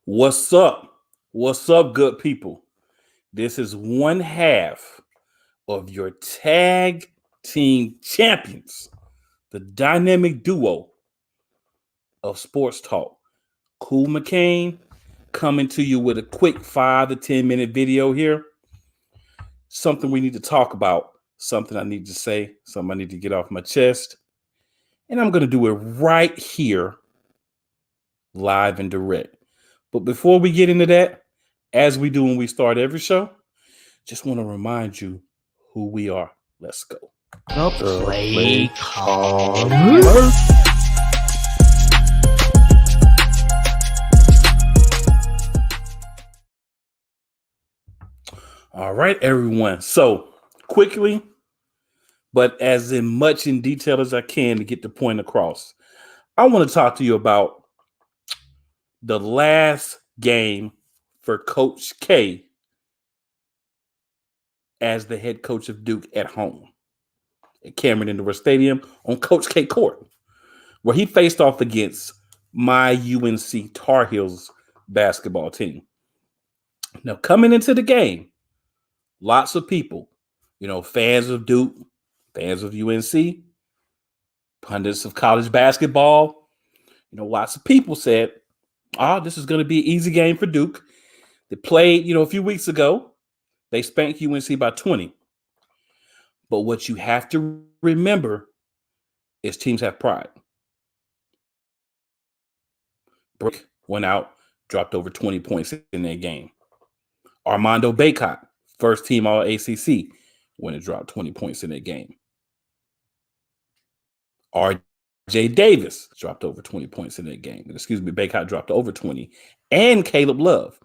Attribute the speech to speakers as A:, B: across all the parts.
A: What's up? What's up, good people? This is one half of your tag team champions, the dynamic duo of sports talk. Cool McCain coming to you with a quick 5 to 10 minute video here. Something we need to talk about, something I need to say, something I need to get off my chest. And I'm going to do it right here, live and direct. But before we get into that, as we do when we start every show, just want to remind you who we are. Let's go.
B: The Play Call.
A: All right, everyone. So quickly, but as in much in detail as I can to get the point across, I want to talk to you about the last game for Coach K as the head coach of Duke at home at Cameron Indoor Stadium on Coach K Court, where he faced off against my UNC Tar Heels basketball team. Now, coming into the game, lots of people, fans of Duke, fans of UNC, pundits of college basketball, lots of people said, this is going to be an easy game for Duke. They played, a few weeks ago. They spanked UNC by 20. But what you have to remember is teams have pride. Brick went out, dropped over 20 points in that game. Armando Bacot, first team All ACC, when it dropped 20 points in that game. R.J. Davis dropped over 20 points in that game. Bacot dropped over 20. And Caleb Love.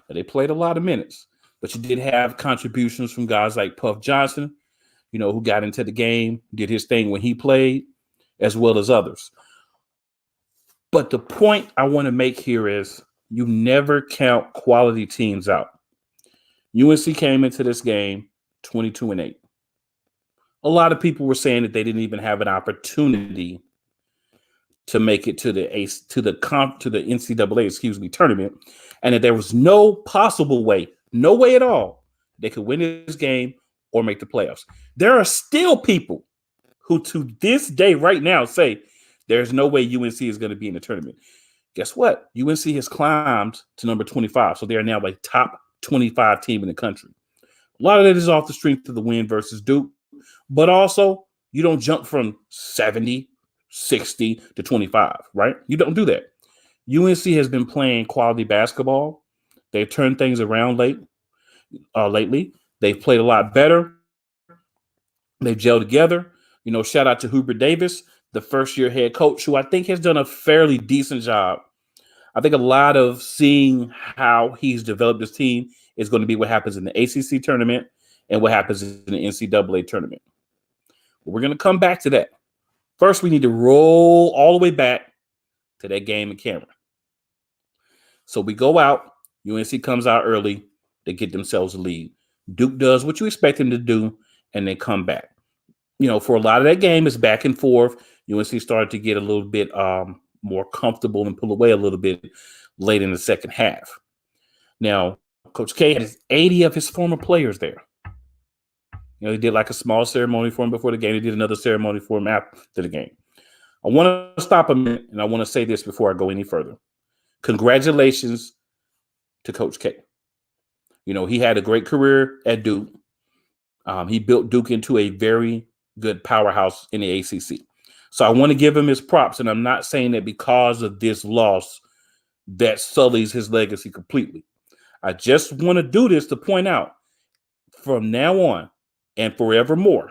A: Now, they played a lot of minutes, but you did have contributions from guys like Puff Johnson, who got into the game, did his thing when he played, as well as others. But the point I want to make here is you never count quality teams out. UNC came into this game 22-8. A lot of people were saying that they didn't even have an opportunity to make it to the NCAA, tournament, and that there was no possible way, no way at all, they could win this game or make the playoffs. There are still people who to this day right now say there's no way UNC is going to be in the tournament. Guess what? UNC has climbed to number 25, so they are now like top 25 team in the country. A lot of that is off the strength of the win versus Duke, but also you don't jump from 70, 60 to 25, right? You don't do that. UNC has been playing quality basketball. They've turned things around lately. They've played a lot better. They've gelled together. Shout out to Hubert Davis, the first-year head coach, who I think has done a fairly decent job. I think a lot of seeing how he's developed his team is going to be what happens in the ACC tournament and what happens in the NCAA tournament. We're going to come back to that. First, we need to roll all the way back to that game in Cameron. So we go out. UNC comes out early. They get themselves a lead. Duke does what you expect him to do, and they come back. For a lot of that game, it's back and forth. UNC started to get a little bit more comfortable and pull away a little bit late in the second half. Now, Coach K has 80 of his former players there. He did like a small ceremony for him before the game. He did another ceremony for him after the game. I want to stop a minute, and I want to say this before I go any further. Congratulations to Coach K. He had a great career at Duke. He built Duke into a very good powerhouse in the ACC. So I want to give him his props, and I'm not saying that because of this loss that sullies his legacy completely. I just want to do this to point out from now on and forevermore,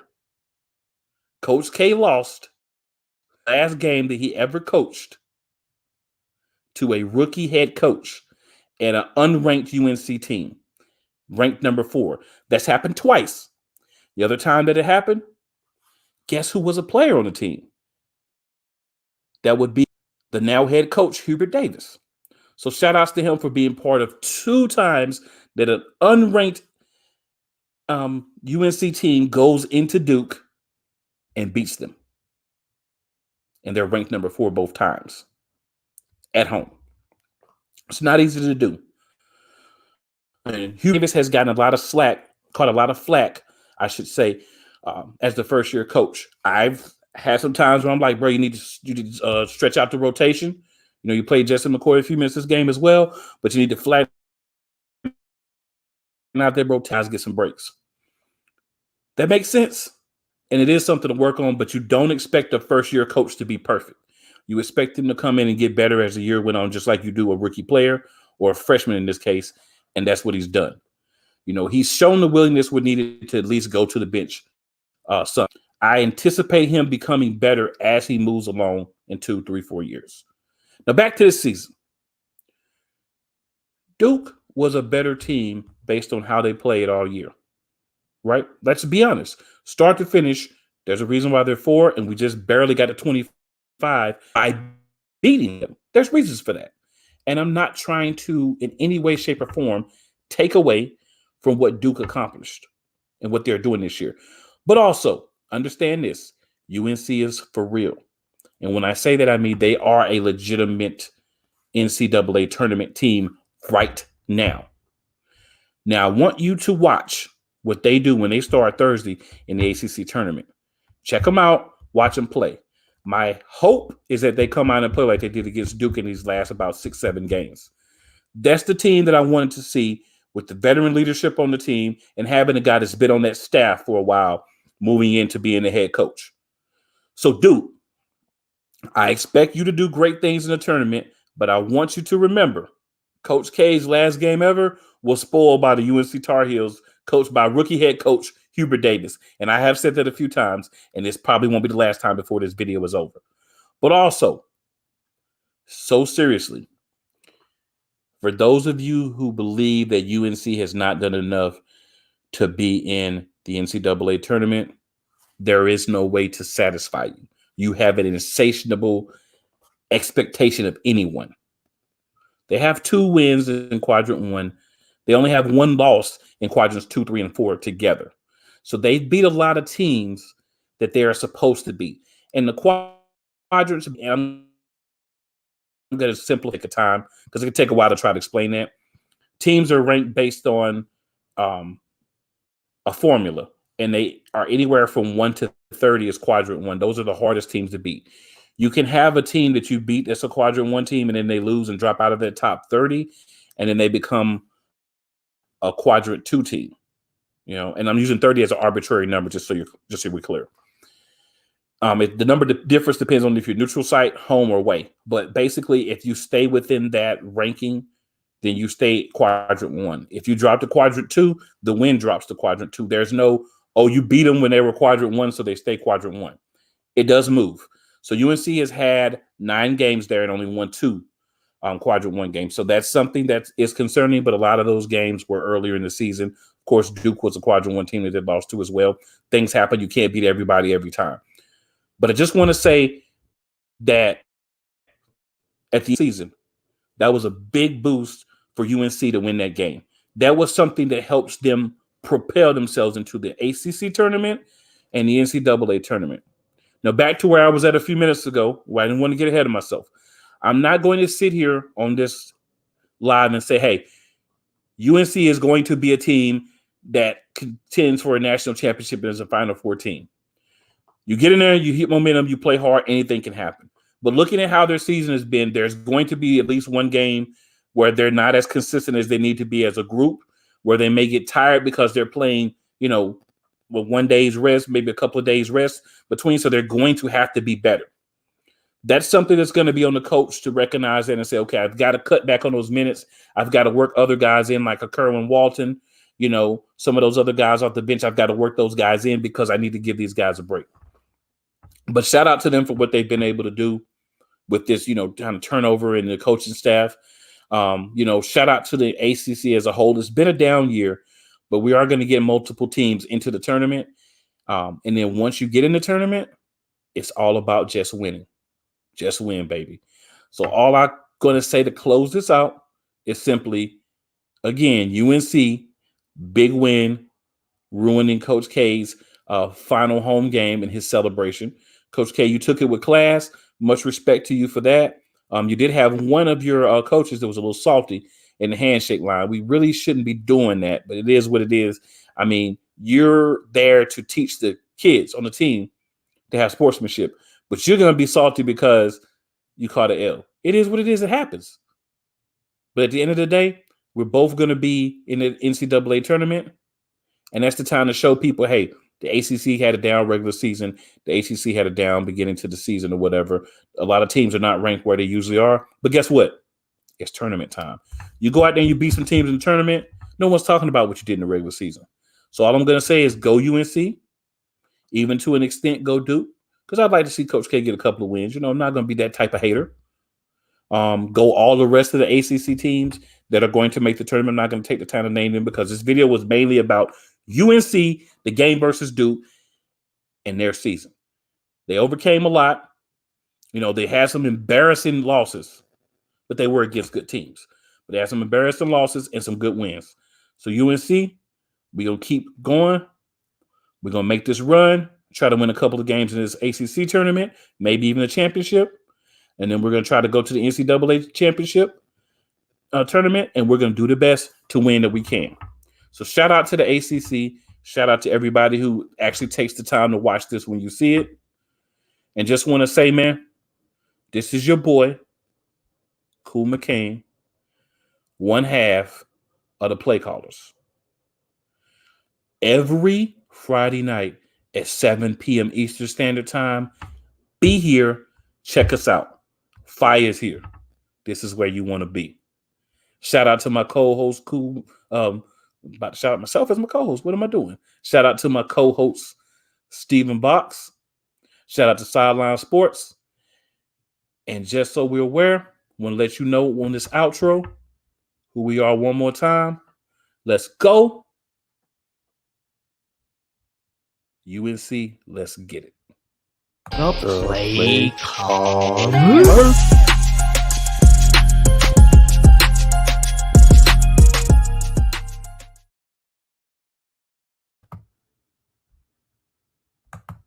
A: Coach K lost the last game that he ever coached to a rookie head coach and an unranked UNC team, ranked number 4. That's happened twice. The other time that it happened, guess who was a player on the team? That would be the now head coach, Hubert Davis. So shout outs to him for being part of 2 times that an unranked UNC team goes into Duke and beats them. And they're ranked number 4 both times at home. It's not easy to do. And Hugh Davis has gotten a lot of slack, caught a lot of flack, I should say, as the first year coach. I've had some times where I'm like, bro, you need to stretch out the rotation. You played Justin McCoy a few minutes this game as well, but you need to flatten out their rotation, get some breaks. That makes sense. And it is something to work on, but you don't expect a first-year coach to be perfect. You expect him to come in and get better as the year went on, just like you do a rookie player or a freshman in this case, and that's what he's done. He's shown the willingness we needed to at least go to the bench. I anticipate him becoming better as he moves along in 2, 3, 4 years. Now, back to this season. Duke was a better team based on how they played all year, right? Let's be honest. Start to finish, there's a reason why they're 4, and we just barely got to 25 by beating them. There's reasons for that. And I'm not trying to, in any way, shape, or form, take away from what Duke accomplished and what they're doing this year. But also, understand this, UNC is for real. And when I say that, I mean they are a legitimate NCAA tournament team right now. Now, I want you to watch what they do when they start Thursday in the ACC tournament. Check them out, watch them play. My hope is that they come out and play like they did against Duke in these last about 6, 7 games. That's the team that I wanted to see, with the veteran leadership on the team and having a guy that's been on that staff for a while moving into being the head coach. So, Duke, I expect you to do great things in the tournament, but I want you to remember, Coach K's last game ever was spoiled by the UNC Tar Heels, coached by rookie head coach Hubert Davis. And I have said that a few times, and this probably won't be the last time before this video is over. But also, so seriously, for those of you who believe that UNC has not done enough to be in the NCAA tournament, there is no way to satisfy you. You have an insatiable expectation of anyone. They have 2 wins in quadrant 1. They only have 1 loss in quadrants 2, 3, and 4 together. So they beat a lot of teams that they are supposed to beat. And the quadrants, I'm going to simplify the time because it can take a while to try to explain that. Teams are ranked based on a formula, and they are anywhere from 1 to 30 is quadrant 1. Those are the hardest teams to beat. You can have a team that you beat that's a quadrant 1 team, and then they lose and drop out of that top 30, and then they become a quadrant 2 team. And I'm using 30 as an arbitrary number just so we're clear. The number difference depends on if you're neutral site, home, or away. But basically, if you stay within that ranking, then you stay quadrant 1. If you drop to quadrant 2, the win drops to quadrant 2. There's no, you beat them when they were quadrant 1, so they stay quadrant 1. It does move. So UNC has had 9 games there and only won 2 quadrant 1 games. So that's something that is concerning, but a lot of those games were earlier in the season. Of course, Duke was a quadrant 1 team that they lost to as well. Things happen. You can't beat everybody every time. But I just want to say that at the season, that was a big boost for UNC to win that game. That was something that helps them propel themselves into the ACC tournament and the NCAA tournament. Now, back to where I was at a few minutes ago, where I didn't want to get ahead of myself. I'm not going to sit here on this live and say, hey, UNC is going to be a team that contends for a national championship as a Final Four team. You get in there, you hit momentum, you play hard, anything can happen. But looking at how their season has been, there's going to be at least one game where they're not as consistent as they need to be as a group, where they may get tired because they're playing, with 1 day's rest, maybe a couple of days rest between. So they're going to have to be better. That's something that's going to be on the coach to recognize that and say, okay, I've got to cut back on those minutes. I've got to work other guys in like a Kerwin Walton, some of those other guys off the bench. I've got to work those guys in because I need to give these guys a break. But shout out to them for what they've been able to do with this, kind of turnover in the coaching staff. Shout out to the ACC as a whole. It's been a down year, but we are going to get multiple teams into the tournament. And then once you get in the tournament, it's all about just winning. Just win, baby. So all I'm going to say to close this out is simply, again, UNC, big win, ruining Coach K's final home game and his celebration. Coach K, you took it with class. Much respect to you for that. You did have one of your coaches that was a little salty in the handshake line. We really shouldn't be doing that, but it is what it is. I mean, you're there to teach the kids on the team to have sportsmanship, but you're going to be salty because you caught an L. It is what it is. It happens. But at the end of the day, we're both going to be in the NCAA tournament, and that's the time to show people, hey, the ACC had a down regular season. The ACC had a down beginning to the season or whatever. A lot of teams are not ranked where they usually are. But guess what? It's tournament time. You go out there and you beat some teams in the tournament. No one's talking about what you did in the regular season. So all I'm going to say is go UNC. Even to an extent, go Duke. Because I'd like to see Coach K get a couple of wins. I'm not going to be that type of hater. Go all the rest of the ACC teams that are going to make the tournament. I'm not going to take the time to name them because this video was mainly about UNC, the game versus Duke, and their season. They overcame a lot. They had some embarrassing losses, but they were against good teams. But they had some embarrassing losses and some good wins. So UNC, we're going to keep going. We're going to make this run, try to win a couple of games in this ACC tournament, maybe even a championship. And then we're going to try to go to the NCAA championship tournament, and we're going to do the best to win that we can. So shout out to the ACC. Shout out to everybody who actually takes the time to watch this when you see it. And just want to say, man, this is your boy, Cool McCain, one half of the Play Callers. Every Friday night at 7 p.m. Eastern Standard Time, be here. Check us out. Fire's here. This is where you want to be. Shout out to my co-host, Cool. About to shout out myself as my co-host. What am I doing? Shout out to my co-host, Stephen Box. Shout out to Sideline Sports. And just so we're aware, I want to let you know on this outro who we are one more time. Let's go. UNC, let's get it.
B: The play call.